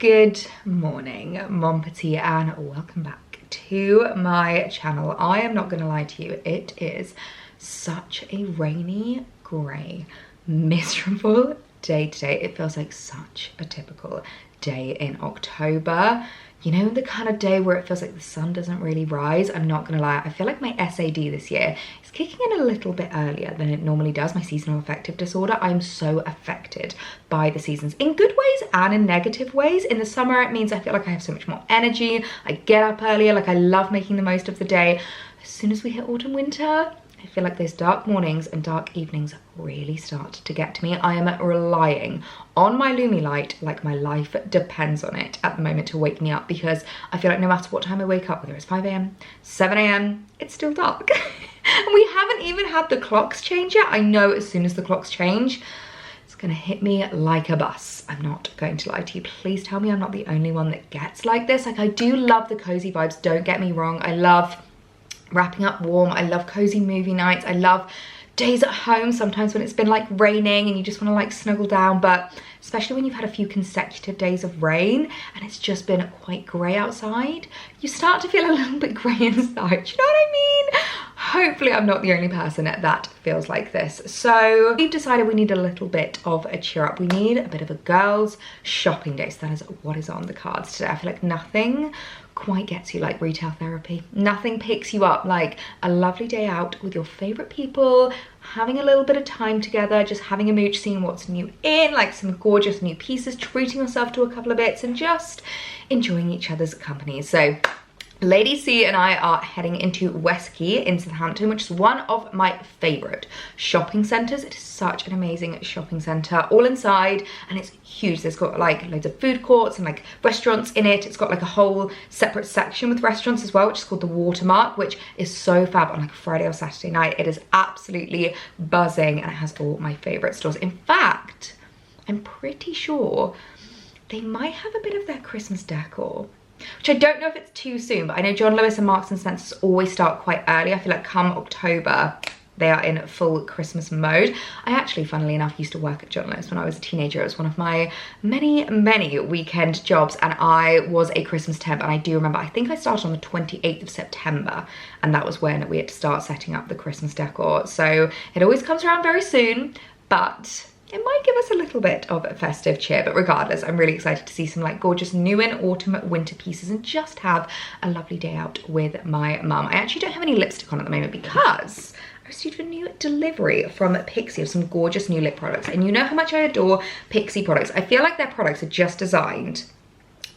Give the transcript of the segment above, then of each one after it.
Good morning, Mon Petit, and welcome back to my channel. I am not gonna lie to you, it is such a rainy, grey, miserable day today. It feels like such a typical day in October. You know, the kind of day where it feels like the sun doesn't really rise. I'm not gonna lie, I feel like my SAD this year is kicking in a little bit earlier than it normally does, my seasonal affective disorder. I'm so affected by the seasons in good ways and in negative ways. In the summer, it means I feel like I have so much more energy. I get up earlier, like I love making the most of the day. As soon as we hit autumn, winter, I feel like those dark mornings and dark evenings really start to get to me. I am relying on my Lumi light like my life depends on it at the moment to wake me up, because I feel like no matter what time I wake up, whether it's 5 a.m, 7 a.m, it's still dark. And we haven't even had the clocks change yet. I know as soon as the clocks change, it's gonna hit me like a bus. I'm not going to lie to you. Please tell me I'm not the only one that gets like this. Like, I do love the cozy vibes, don't get me wrong. I love wrapping up warm. I love cozy movie nights. I love days at home sometimes when it's been like raining and you just want to like snuggle down, but especially when you've had a few consecutive days of rain and it's just been quite grey outside, you start to feel a little bit grey inside. Do you know what I mean? Hopefully I'm not the only person that feels like this. So we've decided we need a little bit of a cheer up. We need a bit of a girls shopping day. So that is what is on the cards today. I feel like nothing quite gets you like retail therapy. Nothing picks you up like a lovely day out with your favorite people, having a little bit of time together, just having a mooch, seeing what's new in, like some gorgeous new pieces, treating yourself to a couple of bits and just enjoying each other's company. So Lady C and I are heading into West Quay in Southampton, which is one of my favourite shopping centres. It is such an amazing shopping centre, all inside, and it's huge. There's got like loads of food courts and like restaurants in it. It's got like a whole separate section with restaurants as well, which is called the Watermark, which is so fab on like a Friday or Saturday night. It is absolutely buzzing and it has all my favourite stores. In fact, I'm pretty sure they might have a bit of their Christmas decor, which I don't know if it's too soon, but I know John Lewis and Marks and Spencer's always start quite early. I feel like come October, they are in full Christmas mode. I actually, funnily enough, used to work at John Lewis when I was a teenager. It was one of my many, many weekend jobs, and I was a Christmas temp. And I do remember, I think I started on the 28th of September, and that was when we had to start setting up the Christmas decor. So it always comes around very soon, but it might give us a little bit of a festive cheer. But regardless, I'm really excited to see some like gorgeous new in autumn winter pieces and just have a lovely day out with my mum. I actually don't have any lipstick on at the moment because I received a new delivery from Pixie of some gorgeous new lip products. And you know how much I adore Pixie products. I feel like their products are just designed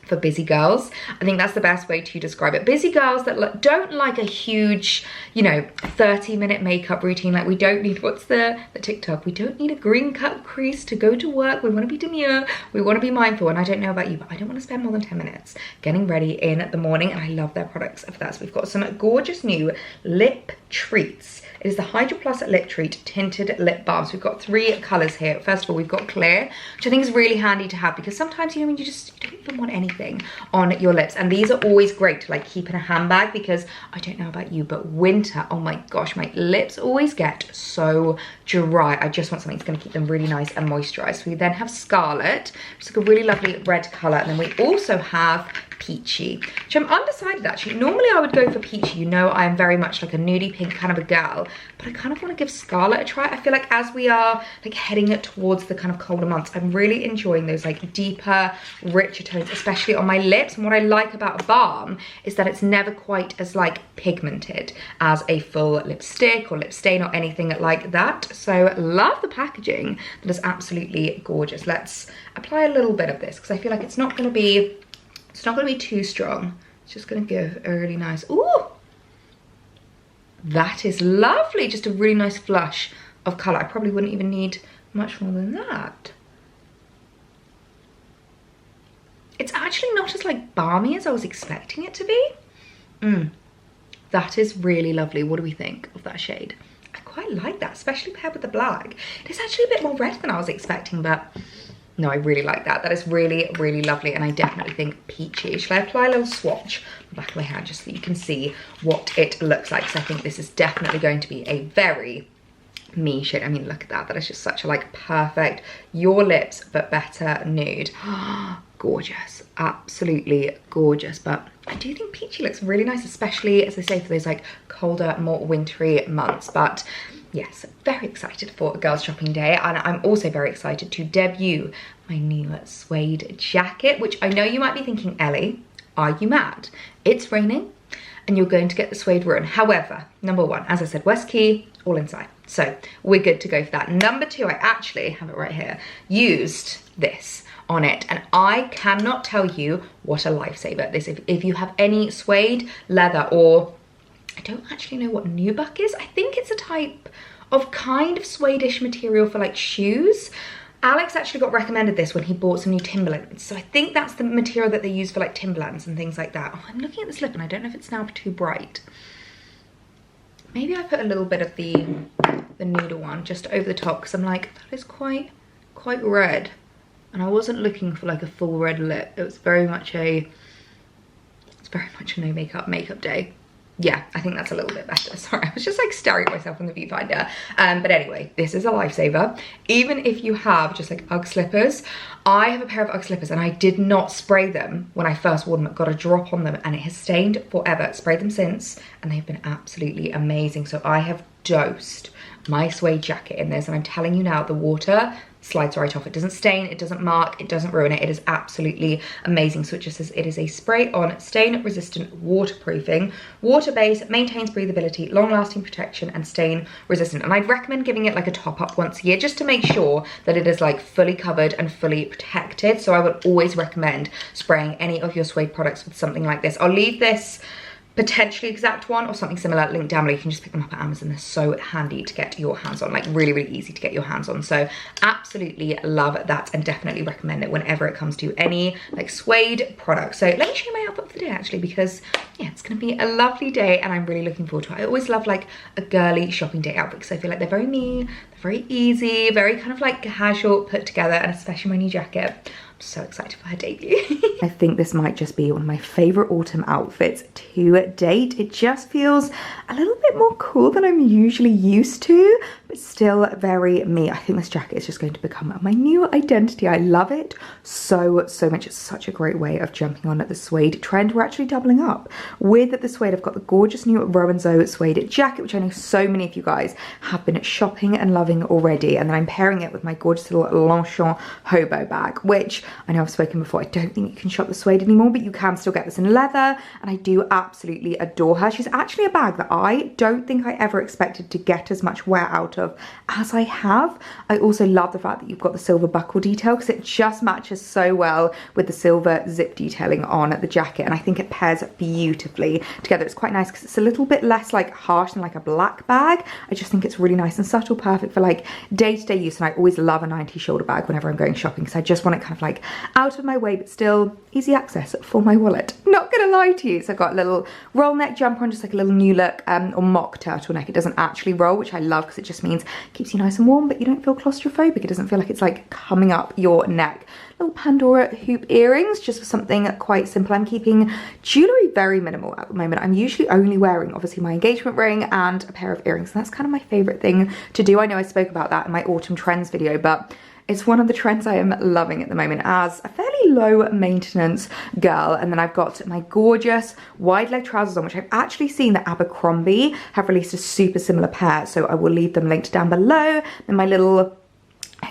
for busy girls. I think that's the best way to describe it. Busy girls that don't like a huge, you know, 30-minute makeup routine. Like, we don't need, what's the TikTok? We don't need a green cut crease to go to work. We want to be demure. We want to be mindful. And I don't know about you, but I don't want to spend more than 10 minutes getting ready in the morning. And I love their products for that. So we've got some gorgeous new lip treats. It is the Hydra Plus Lip Treat Tinted Lip Balm. So we've got 3 colours here. First of all, we've got clear, which I think is really handy to have because sometimes, you know, when you don't even want anything on your lips. And these are always great to like keep in a handbag because I don't know about you, but winter, oh my gosh, my lips always get so dry. I just want something that's going to keep them really nice and moisturised. So we then have Scarlet, which is like a really lovely red colour. And then we also have Peachy, which I'm undecided actually. Normally I would go for Peachy. You know, I am very much like a nudie pink kind of a gal, but I kind of want to give Scarlet a try. I feel like as we are like heading it towards the kind of colder months, I'm really enjoying those like deeper, richer tones, especially on my lips. And what I like about a balm is that it's never quite as like pigmented as a full lipstick or lip stain or anything like that. So love the packaging. That is absolutely gorgeous. Let's apply a little bit of this because I feel like it's not going to be too strong. It's just going to give a really nice, ooh, that is lovely. Just a really nice flush of colour. I probably wouldn't even need much more than that. It's actually not as like balmy as I was expecting it to be. That is really lovely. What do we think of that shade? I quite like that, especially paired with the black. It's actually a bit more red than I was expecting, but no, I really like that. That is really, really lovely. And I definitely think peachy. Shall I apply a little swatch on the back of my hand just so that you can see what it looks like? Because I think this is definitely going to be a very me shade. I mean, look at that. That is just such a like perfect, your lips but better nude. gorgeous, absolutely gorgeous. But I do think peachy looks really nice, especially, as I say, for those like colder, more wintry months. But yes, very excited for a girls shopping day, and I'm also very excited to debut my new suede jacket, which I know you might be thinking, Ellie, are you mad? It's raining and you're going to get the suede ruin. However, number one, as I said, West Key, all inside. So we're good to go for that. Number two, I actually have it right here, used this on it, and I cannot tell you what a lifesaver this is. If you have any suede, leather, or I don't actually know what nubuck is. I think it's a type of kind of suede-ish material for like shoes. Alex actually got recommended this when he bought some new Timberlands. So I think that's the material that they use for like Timberlands and things like that. Oh, I'm looking at the slip and I don't know if it's now too bright. Maybe I put a little bit of the noodle one just over the top, because I'm like, that is quite red. And I wasn't looking for like a full red lip. It was very much a no makeup day. Yeah, I think that's a little bit better. Sorry, I was just like staring at myself on the viewfinder. But anyway, this is a lifesaver. Even if you have just like Ugg slippers, I have a pair of Ugg slippers and I did not spray them when I first wore them. It got a drop on them and it has stained forever. Sprayed them since and they've been absolutely amazing. So I have dosed my suede jacket in this, and I'm telling you now, the water slides right off. It doesn't stain, it doesn't mark, it doesn't ruin it. It is absolutely amazing. So it just says it is a spray-on, stain-resistant, waterproofing, water-based, maintains breathability, long-lasting protection, and stain-resistant. And I'd recommend giving it like a top-up once a year just to make sure that it is like fully covered and fully protected. So I would always recommend spraying any of your suede products with something like this. I'll leave this potentially exact one or something similar linked down below. You can just pick them up at Amazon. They're so handy to get your hands on, like really easy to get your hands on. So absolutely love that and definitely recommend it whenever it comes to any like suede products. So let me show you my outfit for the day actually, because yeah, it's gonna be a lovely day and I'm really looking forward to it. I always love like a girly shopping day outfit because I feel like they're very me, they're very easy, very kind of like casual, put together, and especially my new jacket. So excited for her debut. I think this might just be one of my favorite autumn outfits to date. It just feels a little bit more cool than I'm usually used to, but still very me. I think this jacket is just going to become my new identity. I love it so much. It's such a great way of jumping on at the suede trend. We're actually doubling up with the suede. I've got the gorgeous new Rowan Zoe suede jacket, which I know so many of you guys have been shopping and loving already, and then I'm pairing it with my gorgeous little Longchamp hobo bag, which I know I've spoken before, I don't think you can shop the suede anymore, but you can still get this in leather, and I do absolutely adore her. She's actually a bag that I don't think I ever expected to get as much wear out of as I have. I also love the fact that you've got the silver buckle detail because it just matches so well with the silver zip detailing on the jacket, and I think it pairs beautifully together. It's quite nice because it's a little bit less like harsh than like a black bag. I just think it's really nice and subtle, perfect for like day-to-day use, and I always love a 90 shoulder bag whenever I'm going shopping because I just want it kind of like out of my way but still easy access for my wallet. Not gonna lie to you. So I've got a little roll neck jumper and just like a little new look or mock turtleneck. It doesn't actually roll, which I love because it just means it keeps you nice and warm but you don't feel claustrophobic. It doesn't feel like it's like coming up your neck. Little Pandora hoop earrings just for something quite simple. I'm keeping jewellery very minimal at the moment. I'm usually only wearing obviously my engagement ring and a pair of earrings, and that's kind of my favourite thing to do. I know I spoke about that in my autumn trends video, but it's one of the trends I am loving at the moment as a fairly low maintenance girl. And then I've got my gorgeous wide leg trousers on, which I've actually seen that Abercrombie have released a super similar pair, so I will leave them linked down below. And my little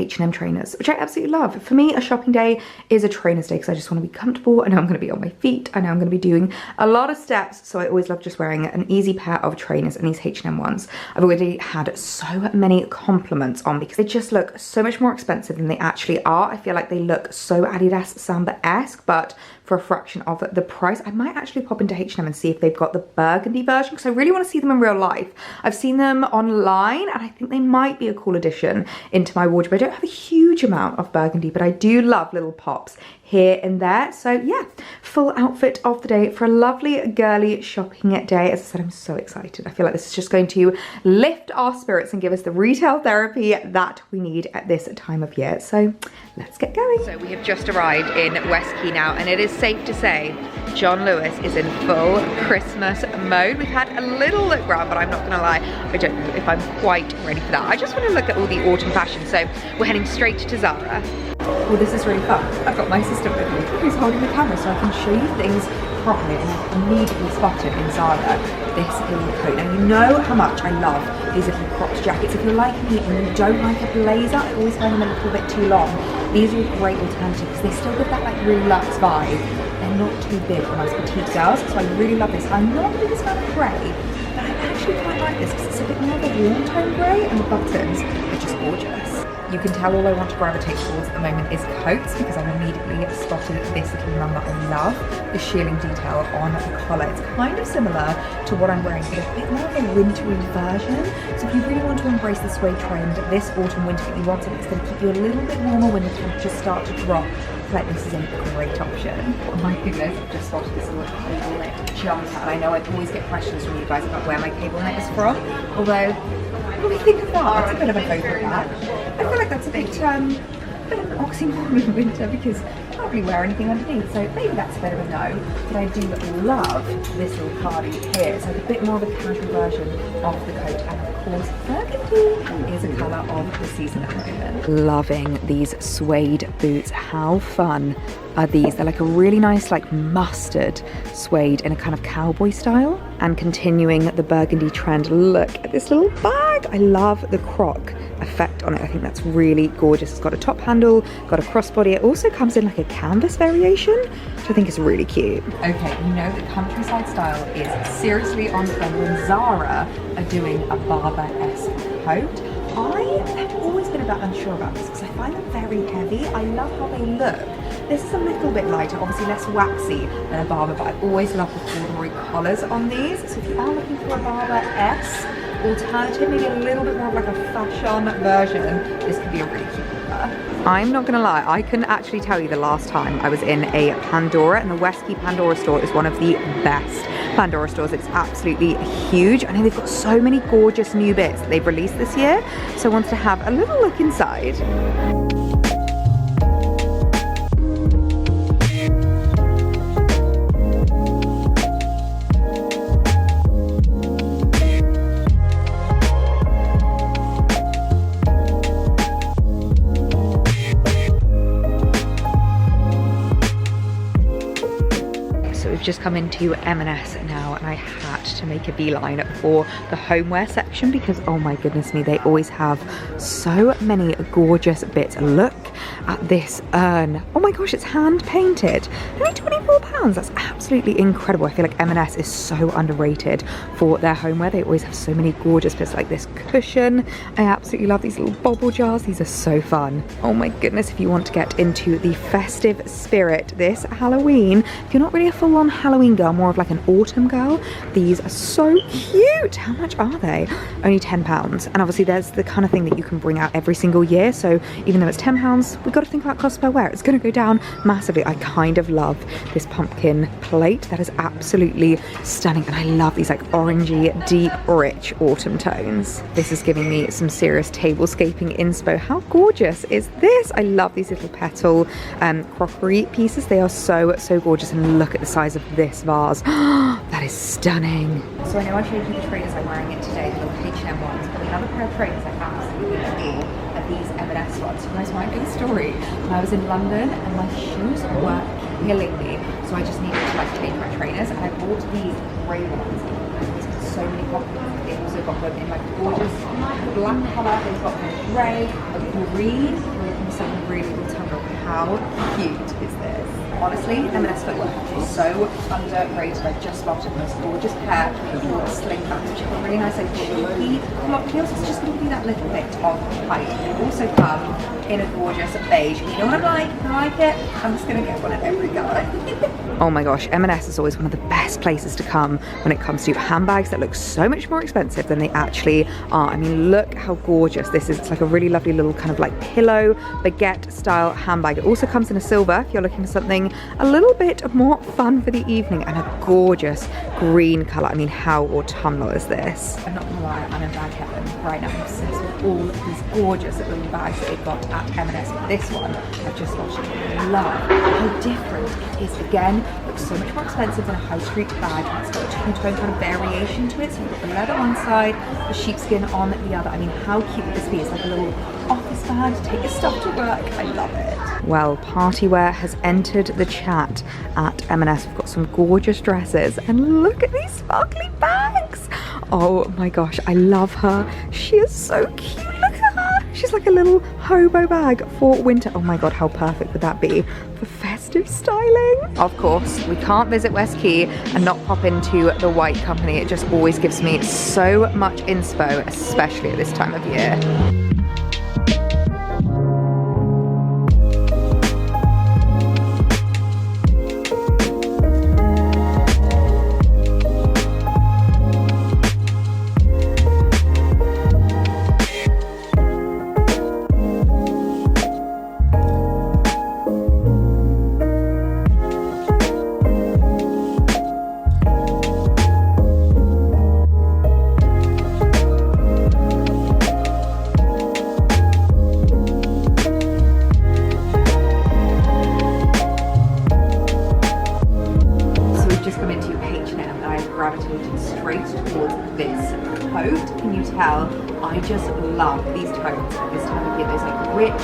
H&M trainers, which I absolutely love. For me, a shopping day is a trainer's day because I just want to be comfortable. I know I'm going to be on my feet. I know I'm going to be doing a lot of steps, so I always love just wearing an easy pair of trainers, and these H&M ones I've already had so many compliments on because they just look so much more expensive than they actually are. I feel like they look so Adidas Samba-esque, but for a fraction of the price. I might actually pop into H&M and see if they've got the burgundy version because I really want to see them in real life. I've seen them online and I think they might be a cool addition into my wardrobe. I don't have a huge amount of burgundy, but I do love little pops here and there. So yeah, full outfit of the day for a lovely girly shopping day. As I said, I'm so excited. I feel like this is just going to lift our spirits and give us the retail therapy that we need at this time of year. So let's get going. So we have just arrived in West Key now, and it is safe to say John Lewis is in full Christmas mode. We've had a little look around, but I'm not gonna lie, I don't know if I'm quite ready for that. I just want to look at all the autumn fashion. So we're heading straight to ZARA. Well, this is really fun. I've got my assistant with me who's holding the camera so I can show you things properly, and I immediately spotted in ZARA this little coat. Now, you know how much I love these little cropped jackets. If you're like me and you don't like a blazer, I always find them a little bit too long. These are a great alternative because they still give that like really luxe vibe. They're not too big for most petite girls, so I really love this. I'm not the biggest fan of grey, but I actually quite like this because it's a bit more of a warm tone grey, and the buttons are just gorgeous. You can tell all I want to gravitate towards at the moment is coats, because I've immediately spotted this little one that I love, the shearling detail on the collar. It's kind of similar to what I'm wearing, but a bit more of a wintry version. So if you really want to embrace the suede trend this autumn winter, but you want something that's going to keep you a little bit warmer when the temperatures start to drop, I feel like this is a great option. Oh my goodness, I've just spotted this little cable knit jumper, and I know I always get questions from you guys about where my cable knit is from, although what do you think of that? It's a bit of a overlap. I feel like that's a bit of an oxymoron in winter because I can't really wear anything underneath, so maybe that's a bit of a no. But I do love this little cardi here. It's like a bit more of a casual version of the coat, and of course burgundy is a colour of the season at the moment. Loving these suede boots. How fun are these? They're like a really nice like mustard suede in a kind of cowboy style. And continuing the burgundy trend, look at this little bag. I love the croc effect on it. I think that's really gorgeous. It's got a top handle, got a crossbody. It also comes in like a canvas variation, which I think is really cute. Okay, you know the countryside style is seriously on trend when ZARA are doing a Barber-esque coat. I have always been a bit unsure about this because I find them very heavy. I love how they look. This is a little bit lighter, obviously less waxy than a Barber, but I've always loved the corduroy collars on these. So if you are looking for a Barber-esque alternative, maybe a little bit more of like a fashion version, this could be a really cute one. I'm not gonna lie, I couldn't actually tell you the last time I was in a Pandora, and the Westquay Pandora store is one of the best Pandora stores. It's absolutely huge. I know they've got so many gorgeous new bits that they've released this year, so I wanted to have a little look inside. Just come into M&S now, and I had to make a beeline for the homeware section because oh my goodness me, they always have so many gorgeous bits. Look at this urn. Oh my gosh, it's hand painted. Only £24. That's absolutely incredible. I feel like M&S is so underrated for their homeware. They always have so many gorgeous bits like this cushion. I absolutely love these little bobble jars. These are so fun. Oh my goodness, if you want to get into the festive spirit this Halloween, if you're not really a full-on Halloween girl, more of like an autumn girl, these are so cute. How much are they? Only £10. And obviously there's the kind of thing that you can bring out every single year, so even though it's £10, we've got to think about cost per wear. It's going to go down massively. I kind of love this pumpkin plate. That is absolutely stunning, and I love these like orangey, deep, rich autumn tones. This is giving me some serious tablescaping inspo. How gorgeous is this? I love these little petal crockery pieces. They are so gorgeous, and look at the size of this vase. That is stunning. So I know I showed you the trainers I'm wearing it today, the little H&M ones, but another pair of trainers I absolutely adore are these M&S ones. You guys might know the story. When I was in London and my shoes were killing me, so I just needed to like change my trainers, and I bought these grey ones. So many compliments. They also got them in like gorgeous black colour. They've got them grey, a green, and something really autumnal. How cute is this? Honestly, M&S footwear is so underrated. I've just spotted this gorgeous pair of little sling backs, which have a really nice like cheeky block heels. It's just going to be that little bit of height. They also come in a gorgeous beige. You know what I'm like? I like it. I'm just going to get one of every colour. Oh my gosh, M&S is always one of the best places to come when it comes to handbags that look so much more expensive than they actually are. I mean, look how gorgeous this is. It's like a really lovely little kind of like pillow baguette style handbag. It also comes in a silver if you're looking for something a little bit more fun for the evening, and a gorgeous green colour. I mean, how autumnal is this? I'm not gonna lie, I'm in bag heaven right now. I'm obsessed with all of these gorgeous little bags that they've got at M&S. This one I've just watched. I love how different it is. Again, looks so much more expensive than a high street bag. It's got a two-tone kind of variation to it. So you've got the leather on one side, the sheepskin on the other. I mean, how cute would this be? It's like a little office bag to take your stuff to work. I love it. Well, party wear has entered the chat at M&S. We've got some gorgeous dresses, and look at these sparkly bags. Oh my gosh, I love her. She is so cute. Look at her. She's like a little hobo bag for winter. Oh my god, how perfect would that be for festive styling? Of course, we can't visit West Quay and not pop into the White Company. It just always gives me so much inspo, especially at this time of year. I just love these tones at this time of year. Those like rich,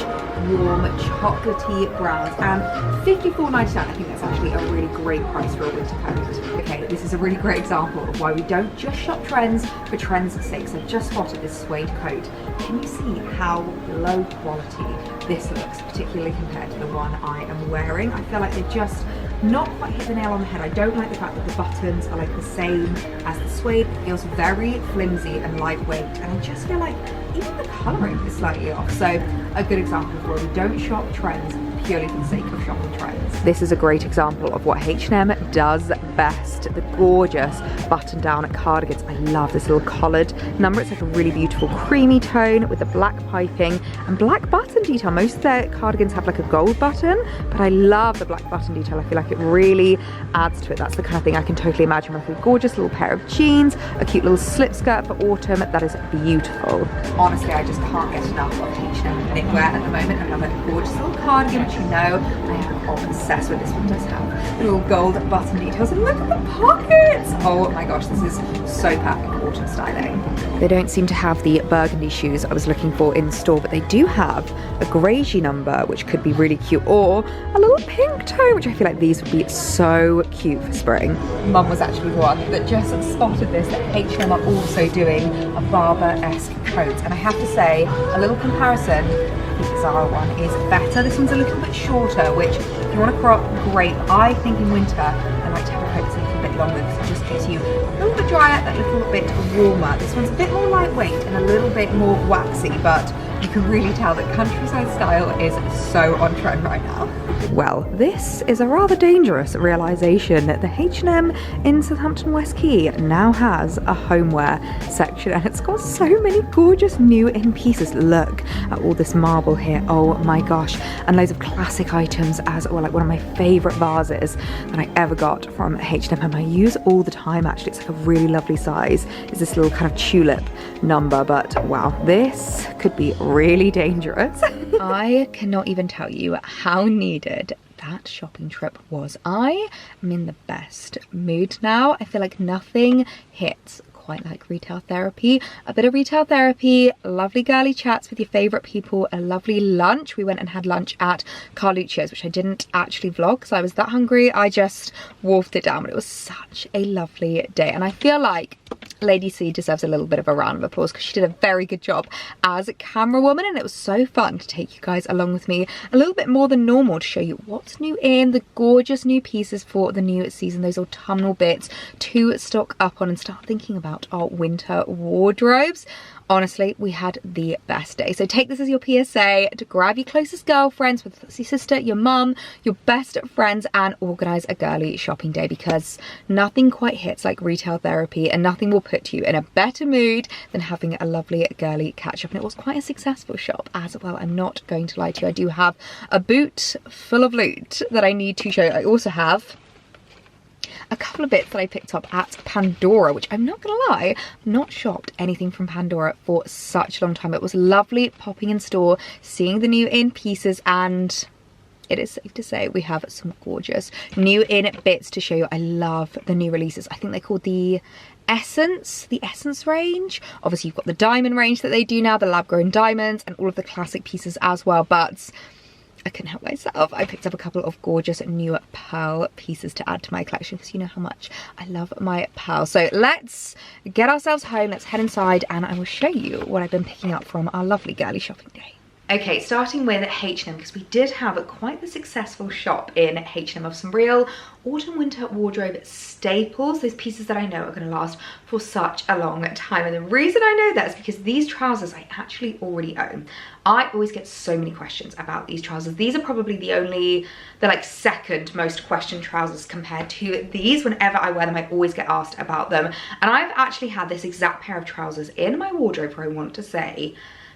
warm, chocolatey browns, and $54.99. I think that's actually a really great price for a winter coat. Okay, this is a really great example of why we don't just shop trends for trends' sake. So I've just spotted this suede coat. Can you see how low quality this looks, particularly compared to the one I am wearing? I feel like they're just not quite hit the nail on the head. I don't like the fact that the buttons are like the same as the suede. It feels very flimsy and lightweight, and I just feel like even the colouring is slightly off. So a good example of where we don't shop trends purely for the sake of shopping trends. This is a great example of what H&M does best. The gorgeous button down cardigans. I love this little collared number. It's like a really beautiful creamy tone with the black piping and black button detail. Most of their cardigans have like a gold button, but I love the black button detail. I feel like it really adds to it. That's the kind of thing I can totally imagine with a gorgeous little pair of jeans, a cute little slip skirt for autumn. That is beautiful. Honestly, I just can't get enough of H&M knitwear at the moment. I have a gorgeous little cardigan, which you know I am obsessed with. This one does have little gold button details, and look at the pockets. Oh my gosh, this is so perfect for autumn styling. They don't seem to have the burgundy shoes I was looking for in store, but they do have a greigey number, which could be really cute, or a little pink tone, which I feel like these would be so cute for spring. Mum was actually one that just spotted this, that H&M are also doing a Barber-esque coat, and I have to say, a little comparison, I think the ZARA one is better. This one's a little bit shorter, which if you want to crop, great. I think in winter I like to have a coat that's a little bit longer because it just gives you a little bit drier, that little bit warmer. This one's a bit more lightweight and a little bit more waxy, but you can really tell that countryside style is so on trend right now. Well, this is a rather dangerous realisation that the H&M in Southampton West Quay now has a homeware section, and it's got so many gorgeous new in pieces. Look at all this marble here, oh my gosh, and loads of classic items as well. Like one of my favourite vases that I ever got from H&M, and I use all the time actually. It's like a really lovely size. It's this little kind of tulip number, but wow, this could be really dangerous. I cannot even tell you how needed that shopping trip was. I am in the best mood now. I feel like nothing hits quite like retail therapy. A bit of retail therapy, lovely girly chats with your favourite people, a lovely lunch. We went and had lunch at Carluccio's, which I didn't actually vlog because I was that hungry. I just wolfed it down, but it was such a lovely day, and I feel like Lady C deserves a little bit of a round of applause because she did a very good job as a camera woman, and it was so fun to take you guys along with me a little bit more than normal to show you what's new in, the gorgeous new pieces for the new season, those autumnal bits to stock up on and start thinking about our winter wardrobes. Honestly, we had the best day. So take this as your PSA to grab your closest girlfriends, whether it's your sister, your mum, your best friends, and organise a girly shopping day, because nothing quite hits like retail therapy, and nothing will put you in a better mood than having a lovely girly catch up. And it was quite a successful shop as well. I'm not going to lie to you. I do have a boot full of loot that I need to show you. I also have a couple of bits that I picked up at Pandora, which I'm not gonna lie, I've not shopped anything from Pandora for such a long time. It was lovely popping in store, seeing the new in pieces, and it is safe to say we have some gorgeous new in bits to show you. I love the new releases. I think they're called the Essence range. Obviously you've got the diamond range that they do now, the lab grown diamonds, and all of the classic pieces as well, but I couldn't help myself. I picked up a couple of gorgeous new pearl pieces to add to my collection because you know how much I love my pearls. So let's get ourselves home, let's head inside, and I will show you what I've been picking up from our lovely girly shopping day. Okay, starting with H&M, because we did have quite the successful shop in H&M of some real autumn winter wardrobe staples, those pieces that I know are going to last for such a long time. And the reason I know that is because these trousers I actually already own. I always get so many questions about these trousers. These are probably the like second most questioned trousers compared to these. Whenever I wear them, I always get asked about them. And I've actually had this exact pair of trousers in my wardrobe for, I want to say,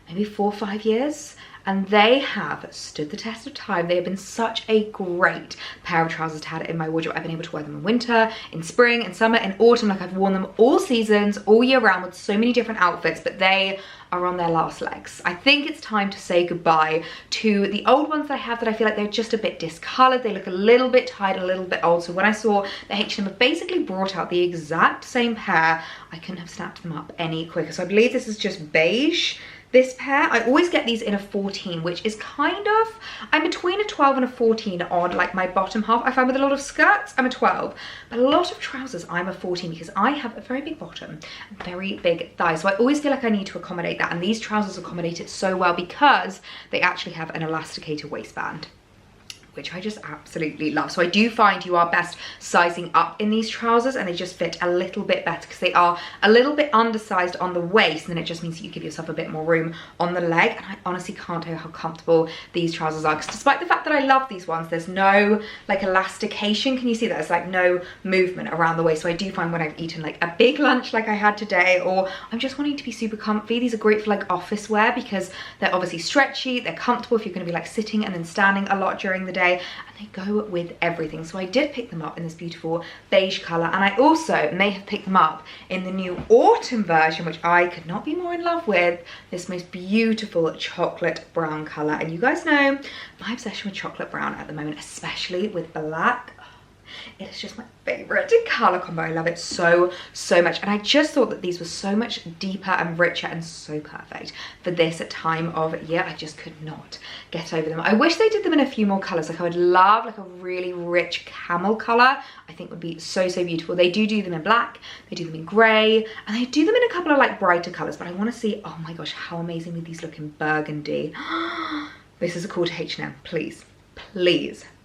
maybe 4 or 5 years, and they have stood the test of time. They have been such a great pair of trousers to have in my wardrobe. I've been able to wear them in winter, in spring, in summer, in autumn. Like, I've worn them all seasons, all year round, with so many different outfits, but they are on their last legs. I think it's time to say goodbye to the old ones that I have that I feel like they're just a bit discolored. They look a little bit tired, a little bit old. So when I saw that H&M have basically brought out the exact same pair, I couldn't have snapped them up any quicker. So I believe this is just beige. This pair, I always get these in a 14, which is kind of, I'm between a 12 and a 14 on like my bottom half. I find with a lot of skirts, I'm a 12, but a lot of trousers, I'm a 14 because I have a very big bottom, very big thighs. So I always feel like I need to accommodate that. And these trousers accommodate it so well because they actually have an elasticated waistband, which I just absolutely love. So I do find you are best sizing up in these trousers, and they just fit a little bit better because they are a little bit undersized on the waist, and then it just means that you give yourself a bit more room on the leg. And I honestly can't tell you how comfortable these trousers are, because despite the fact that I love these ones, there's no like elastication. Can you see that? There's like no movement around the waist. So I do find when I've eaten like a big lunch like I had today, or I'm just wanting to be super comfy, these are great for like office wear because they're obviously stretchy, they're comfortable if you're going to be like sitting and then standing a lot during the day, and they go with everything. So I did pick them up in this beautiful beige color, and I also may have picked them up in the new autumn version, which I could not be more in love with, this most beautiful chocolate brown color. And you guys know my obsession with chocolate brown at the moment, especially with black. It is just my favorite color combo. I love it so much, and I just thought that these were so much deeper and richer and so perfect for this time of year. I just could not get over them. I wish they did them in a few more colors. Like, I would love like a really rich camel color. I think would be so beautiful. They do them in black, they do them in gray, and they do them in a couple of like brighter colors, but I want to see, oh my gosh, how amazing would these look in burgundy. This is a call to H&M, please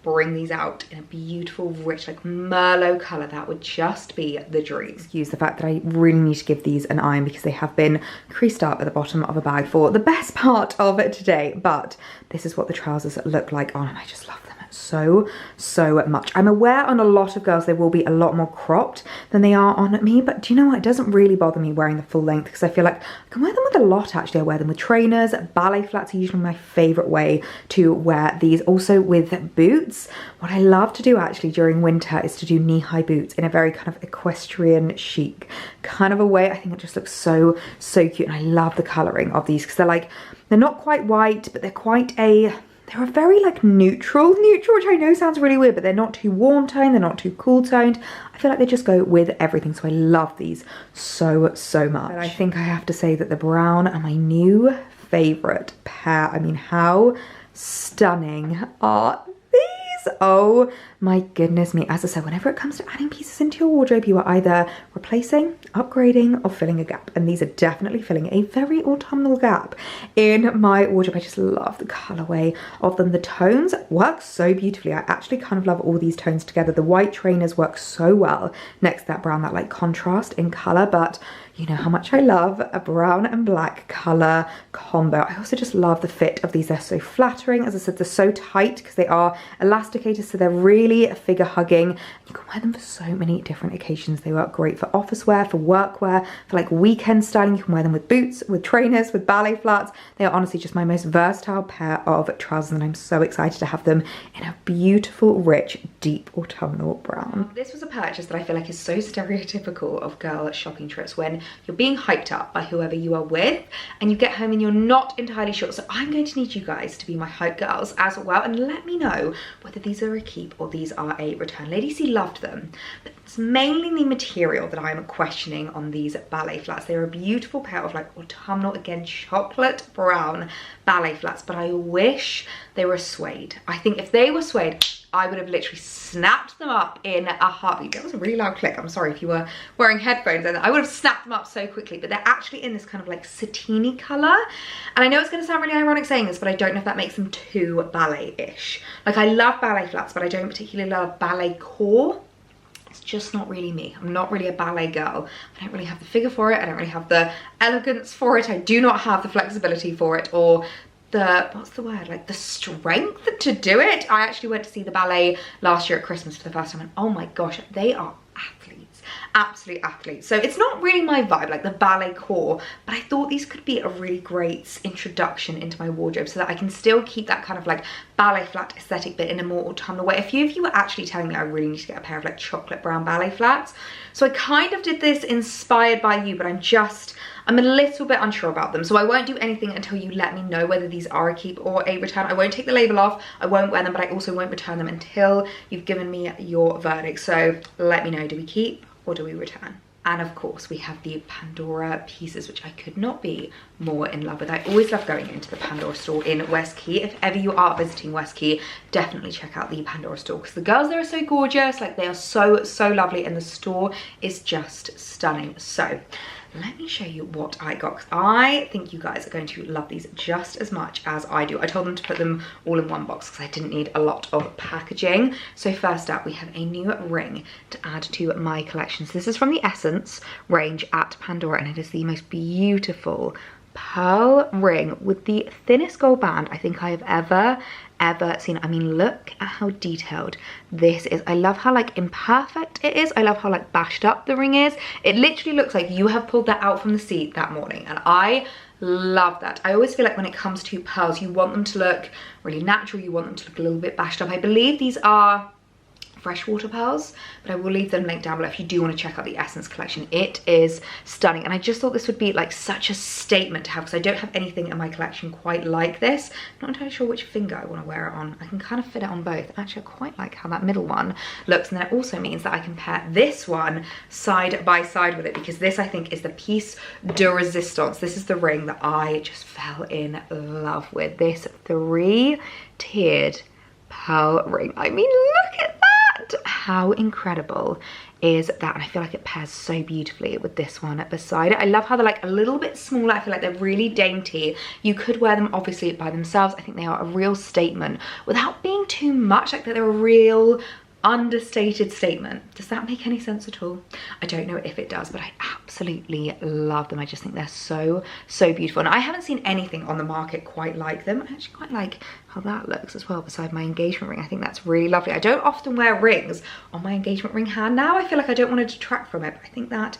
bring these out in a beautiful, rich, like Merlot color. That would just be the dream. Excuse the fact that I really need to give these an iron because they have been creased up at the bottom of a bag for the best part of it today. But this is what the trousers look like on, and I just love them so much. I'm aware on a lot of girls they will be a lot more cropped than they are on me, but do you know what? It doesn't really bother me wearing the full length because I feel like I can wear them with a lot. Actually, I wear them with trainers. Ballet flats are usually my favorite way to wear these. Also with boots. What I love to do actually during winter is to do knee-high boots in a very kind of equestrian chic kind of a way. I think it just looks so cute, and I love the coloring of these because they're not quite white, but they're a very like neutral, which I know sounds really weird, but they're not too warm toned, they're not too cool toned. I feel like they just go with everything, so I love these so much. But I think I have to say that the brown are my new favorite pair. I mean, how stunning are these? Oh my goodness me. As I said, whenever it comes to adding pieces into your wardrobe, you are either replacing, upgrading, or filling a gap. And these are definitely filling a very autumnal gap in my wardrobe. I just love the colorway of them. The tones work so beautifully. I actually kind of love all these tones together. The white trainers work so well next to that brown, that like contrast in color. But you know how much I love a brown and black color combo. I also just love the fit of these. They're so flattering. As I said, they're so tight because they are elasticated, so they're really figure hugging. You can wear them for so many different occasions. They work great for office wear, for work wear, for like weekend styling. You can wear them with boots, with trainers, with ballet flats. They are honestly just my most versatile pair of trousers, and I'm so excited to have them in a beautiful, rich, deep autumnal brown. This was a purchase that I feel like is so stereotypical of girl shopping trips, when you're being hyped up by whoever you are with, and you get home and you're not entirely sure. So I'm going to need you guys to be my hype girls as well, and let me know whether these are a keep or these are a return. Lady C loved them, but it's mainly the material that I'm questioning on these ballet flats. They're a beautiful pair of like autumnal, again, chocolate brown ballet flats, but I wish they were suede. I think if they were suede, I would have literally snapped them up in a heartbeat. That was a really loud click. I'm sorry if you were wearing headphones, and I would have snapped them up so quickly, but they're actually in this kind of like satiny color. And I know it's going to sound really ironic saying this, but I don't know if that makes them too ballet-ish. Like, I love ballet flats, but I don't particularly love ballet core. It's just not really me. I'm not really a ballet girl. I don't really have the figure for it. I don't really have the elegance for it. I do not have the flexibility for it, or the, what's the word, like the strength to do it. I actually went to see the ballet last year at Christmas for the first time, and oh my gosh, they are athletes, absolute athletes. So it's not really my vibe, like the ballet core, but I thought these could be a really great introduction into my wardrobe so that I can still keep that kind of like ballet flat aesthetic, but in a more autumnal way. A few of you were actually telling me I really need to get a pair of like chocolate brown ballet flats. So I kind of did this inspired by you, but I'm a little bit unsure about them. So I won't do anything until you let me know whether these are a keep or a return. I won't take the label off, I won't wear them, but I also won't return them until you've given me your verdict. So let me know, do we keep or do we return? And of course we have the Pandora pieces, which I could not be more in love with. I always love going into the Pandora store in West Quay. If ever you are visiting West Quay, definitely check out the Pandora store, because the girls there are so gorgeous. Like, they are so lovely, and the store is just stunning. So let me show you what I got, because I think you guys are going to love these just as much as I do. I told them to put them all in one box because I didn't need a lot of packaging. So first up, we have a new ring to add to my collection. So this is from the Essence range at Pandora, and it is the most beautiful pearl ring with the thinnest gold band I think I have ever seen. I mean, look at how detailed this is. I love how like imperfect it is. I love how like bashed up the ring is. It literally looks like you have pulled that out from the seat that morning, and I love that. I always feel like when it comes to pearls, you want them to look really natural, you want them to look a little bit bashed up. I believe these are freshwater pearls, but I will leave them linked down below if you do want to check out the Essence collection. It is stunning, and I just thought this would be like such a statement to have, because I don't have anything in my collection quite like this. I'm not entirely sure which finger I want to wear it on. I can kind of fit it on both. Actually, I quite like how that middle one looks, and then it also means that I can pair this one side by side with it, because this I think is the piece de resistance. This is the ring that I just fell in love with. This 3-tiered pearl ring. I mean, look at that. How incredible is that? And I feel like it pairs so beautifully with this one beside it. I love how they're like a little bit smaller. I feel like they're really dainty. You could wear them obviously by themselves. I think they are a real statement without being too much. Like, they're a real understated statement. Does that make any sense at all? I don't know if it does, but I absolutely love them. I just think they're so beautiful, and I haven't seen anything on the market quite like them. I actually quite like how that looks as well beside my engagement ring. I think that's really lovely. I don't often wear rings on my engagement ring hand now. I feel like I don't want to detract from it, but I think that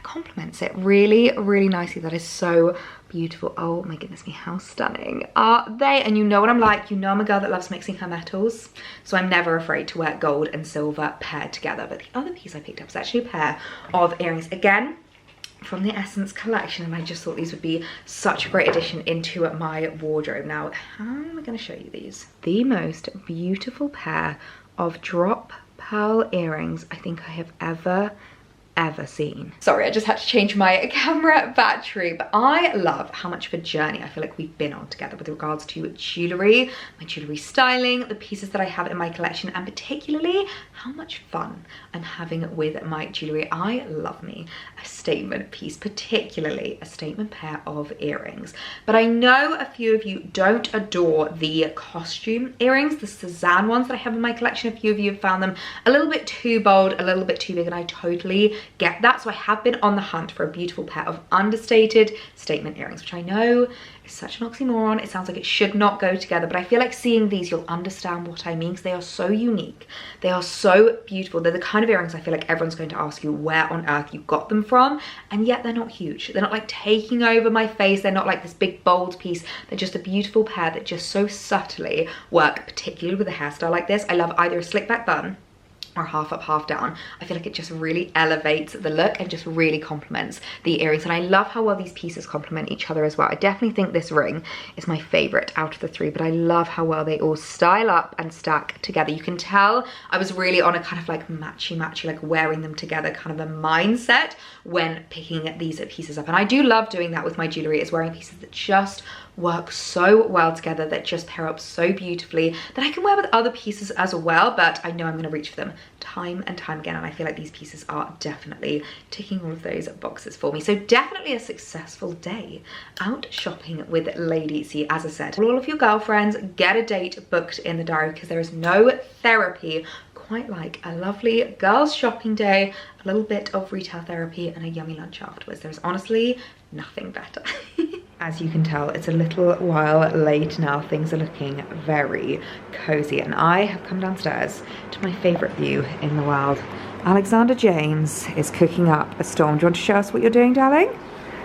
complements it really nicely. That is so beautiful. Oh my goodness me, how stunning are they? And you know what I'm like, you know I'm a girl that loves mixing her metals, so I'm never afraid to wear gold and silver paired together. But the other piece I picked up is actually a pair of earrings, again from the Essence collection, and I just thought these would be such a great addition into my wardrobe. Now, how am I going to show you these? The most beautiful pair of drop pearl earrings I think I have ever seen. Sorry, I just had to change my camera battery, but I love how much of a journey I feel like we've been on together with regards to jewellery, my jewellery styling, the pieces that I have in my collection, and particularly how much fun I'm having with my jewellery. I love me a statement piece, particularly a statement pair of earrings. But I know a few of you don't adore the costume earrings, the Cézanne ones that I have in my collection. A few of you have found them a little bit too bold, a little bit too big, and I totally get that. So I have been on the hunt for a beautiful pair of understated statement earrings, which I know is such an oxymoron. It sounds like it should not go together, but I feel like seeing these you'll understand what I mean, because they are so unique. They are so beautiful. They're the kind of earrings I feel like everyone's going to ask you where on earth you got them from, and yet they're not huge. They're not like taking over my face. They're not like this big bold piece. They're just a beautiful pair that just so subtly work, particularly with a hairstyle like this. I love either a slick back bun or half up, half down, I feel like it just really elevates the look and just really complements the earrings. And I love how well these pieces complement each other as well. I definitely think this ring is my favorite out of the three, but I love how well they all style up and stack together. You can tell I was really on a kind of like matchy, like wearing them together kind of a mindset when picking these pieces up. And I do love doing that with my jewelry, is wearing pieces that just work so well together, that just pair up so beautifully, that I can wear with other pieces as well, but I know I'm going to reach for them time and time again, and I feel like these pieces are definitely ticking all of those boxes for me. So definitely a successful day out shopping with Lady C. As I said, all of your girlfriends, get a date booked in the diary, because there is no therapy quite like a lovely girls shopping day, a little bit of retail therapy, and a yummy lunch afterwards. There's honestly nothing better. As you can tell, it's a little while late now. Things are looking very cozy, and I have come downstairs to my favorite view in the world. Alexander James is cooking up a storm. Do you want to show us what you're doing, darling?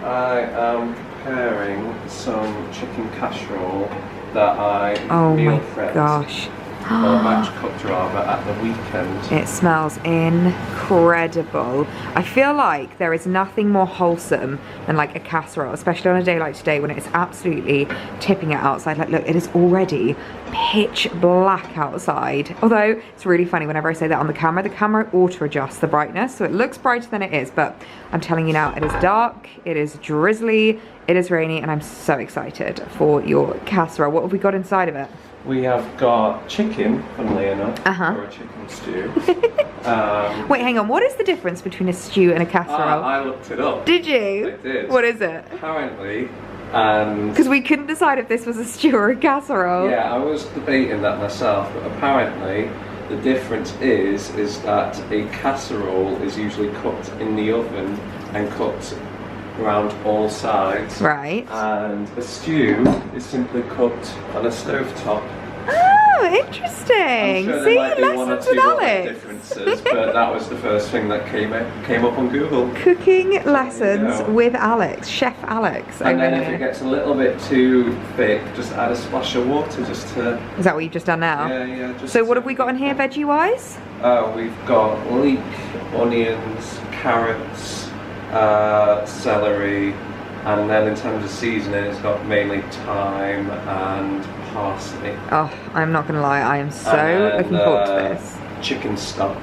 I am preparing some chicken casserole that I meal prepped. Oh my gosh. Or batch cooked rather at the weekend. It smells incredible. I feel like there is nothing more wholesome than like a casserole, especially on a day like today when it's absolutely tipping it outside. Like, look, it is already pitch black outside. Although it's really funny, whenever I say that on the camera auto adjusts the brightness, so it looks brighter than it is, but I'm telling you now, it is dark, it is drizzly, it is rainy, and I'm so excited for your casserole. What have we got inside of it? We have got chicken, funnily enough, or a chicken stew. Wait, hang on. What is the difference between a stew and a casserole? I looked it up. Did you? I did. What is it? Apparently, and... Because we couldn't decide if this was a stew or a casserole. Yeah, I was debating that myself, but apparently the difference is that a casserole is usually cooked in the oven and cooked around all sides. Right. And a stew is simply cooked on a stovetop. Oh, interesting. I'm sure See, there might be one or lessons two with other Alex. differences, but that was the first thing that came up on Google. Cooking lessons with Alex, Chef Alex. And then if it gets a little bit too thick, just add a splash of water just to... Is that what you've just done now? Yeah. Just so what have we got in here veggie-wise? We've got leek, onions, carrots, celery, and then in terms of seasoning, it's got mainly thyme and parsley. Oh, I'm not gonna lie, I am so looking forward to this. Chicken stock,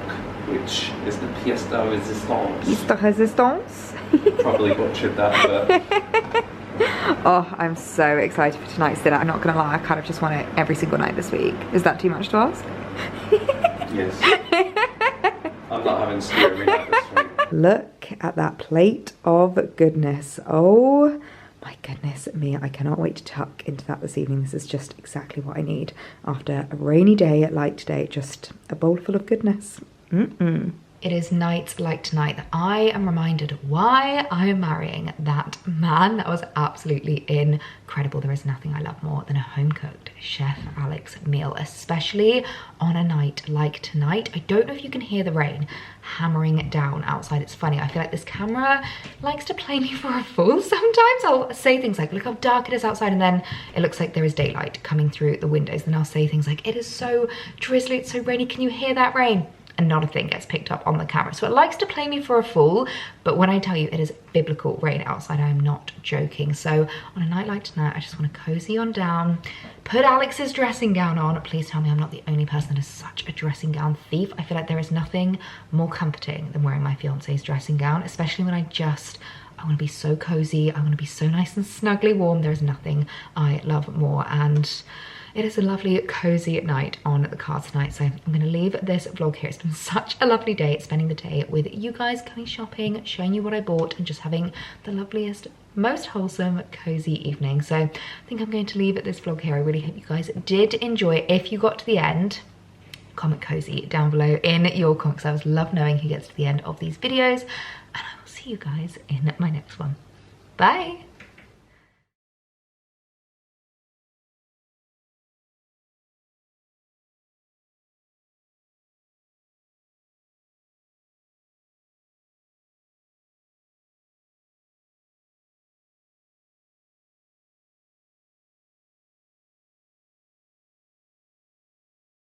which is the pièce de résistance. Pièce de résistance? Probably butchered that, but... Oh, I'm so excited for tonight's dinner. I'm not gonna lie, I kind of just want it every single night this week. Is that too much to ask? Yes. I'm not having stew every night this week. Look at that plate of goodness. Oh my goodness me, I cannot wait to tuck into that this evening. This is just exactly what I need after a rainy day like today. Just a bowl full of goodness. It is nights like tonight that I am reminded why I am marrying that man. That was absolutely incredible. There is nothing I love more than a home-cooked Chef Alex meal, especially on a night like tonight. I don't know if you can hear the rain hammering down outside. It's funny, I feel like this camera likes to play me for a fool sometimes. I'll say things like, look how dark it is outside, and then it looks like there is daylight coming through the windows. Then I'll say things like, it is so drizzly, it's so rainy, can you hear that rain? And not a thing gets picked up on the camera. So it likes to play me for a fool, but when I tell you it is biblical rain outside, I am not joking. So on a night like tonight, I just want to cozy on down, put Alex's dressing gown on. Please tell me I'm not the only person that is such a dressing gown thief. I feel like there is nothing more comforting than wearing my fiance's dressing gown, especially when I want to be so cozy, I want to be so nice and snugly warm. There is nothing I love more, and it is a lovely cozy night on the cards tonight. So I'm going to leave this vlog here. It's been such a lovely day spending the day with you guys, going shopping, showing you what I bought, and just having the loveliest, most wholesome, cozy evening. So I think I'm going to leave this vlog here. I really hope you guys did enjoy. If you got to the end, comment cozy down below in your comments. I always love knowing who gets to the end of these videos, and I will see you guys in my next one. Bye.